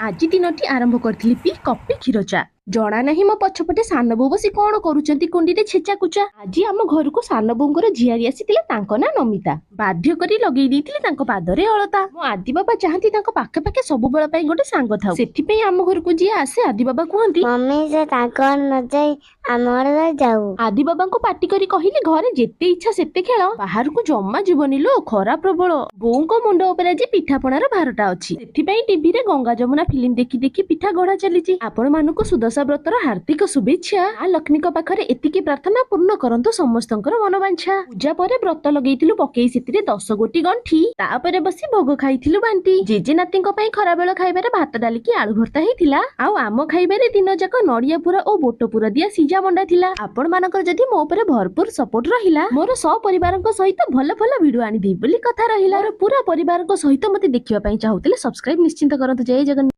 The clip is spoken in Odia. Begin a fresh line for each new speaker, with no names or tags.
ଆଜି ଦିନଟି ଆରମ୍ଭ କରିଥିଲି ପି କପି କ୍ଷୀର ଚା। ଜଣା ନାହିଁ ମୋ ପଛପଟେ ସାନ ବୋଉ ବସି କଣ କରୁଛନ୍ତି କୁଣ୍ଡିରେ ଛେଚା କୁଚା। ଆଜି ଆମ ଘରକୁ ସାନ ବୋଉଙ୍କର ଝିଆରୀ ଆସିଥିଲେ, ତାଙ୍କ ନାଁ ନମିତା। ବାଧ୍ୟ କରି ଲଗେଇ ଦେଇଥିଲି ତାଙ୍କ ପାଦରେ ଅଳତା। ମୋ ଆଦି ବାବା ଚାହାନ୍ତି ତାଙ୍କ ପାଖେ ପାଖେ ସବୁବେଳ ପାଇଁ ଗୋଟେ ସାଙ୍ଗ ଥାଉ, ସେଥିପାଇଁ ଆମ ଘରକୁ ଯିଏ ଆସେ ଆଦି ବାବା କୁହନ୍ତି,
ମମି ସେ ତାଙ୍କ ଘର ନ ଯାଇ ଆମ ଘର ଯାଉ।
ଆଦି ବାବାଙ୍କୁ ପାଟି କରି କହିଲି, ଘରେ ଯେତେ ଇଚ୍ଛା ସେତେ ଖେଳ, ବାହାରକୁ ଜମା ଯିବନି ଲୋ, ଖରା ପ୍ରବଳ। ବୋଉଙ୍କ ମୁଣ୍ଡ ଉପରେ ଆଜି ପିଠାପଣାର ଭାରଟା ଅଛି, ସେଥିପାଇଁ ଟିଭିରେ ଗଙ୍ଗା ଯମୁନା ଫିଲ୍ମ ଦେଖି ଦେଖି ପିଠା ଗଢା ଚାଲିଛି। ଆପଣ ମାନଙ୍କୁ ସୁଦଶା ବ୍ରତର ହାର୍ଦ୍ଦିକ ଶୁଭେଚ୍ଛା। ମା ଲକ୍ଷ୍ମୀଙ୍କ ପାଖରେ ଏତିକି ପ୍ରାର୍ଥନା, ପୂର୍ଣ୍ଣ କରନ୍ତୁ ସମସ୍ତଙ୍କର ମନବାଞ୍ଛା। ପୂଜା ପରେ ବ୍ରତ ଲଗେଇଥିଲୁ ପକେଇ ସେଥିରେ 10 ଗୋଟି ଗଣ୍ଠି, ତାପରେ ବସି ଭୋଗ ଖାଇଥିଲୁ ବାଣ୍ଟି। ଜେଜେ ନାତିଙ୍କ ପାଇଁ ଖରାବେଳ ଖାଇବାରେ ଭାତ ଡାଲିକି ଆଳୁ ଭର୍ତ୍ତା ହେଇଥିଲା, ଆଉ ଆମ ଖାଇବାରେ ଦିନ ଯାକ ନଡିଆ ପୁର ଓ ବୋଟ ପୁର ଦିଆ ସିଝା ମଣ୍ଡା ଥିଲା। ଆପଣ ମାନଙ୍କର ଯଦି ମୋ ଉପରେ ଭରପୁର ସପୋର୍ଟ ରହିଲା, ମୋର ସପରିବାରଙ୍କ ସହିତ ଭଲ ଭଲ ଭିଡିଓ ଆଣିଦେବି ବୋଲି କଥା ରହିଲା। ପୁରା ପରିବାରଙ୍କ ସହିତ ମତେ ଦେଖିବା ପାଇଁ ଚାହୁଁଥିଲେ ସବସ୍କ୍ରାଇବ ନିଶ୍ଚିନ୍ତ କରନ୍ତୁ। ଜୟ ଜଗନ୍ନାଥ।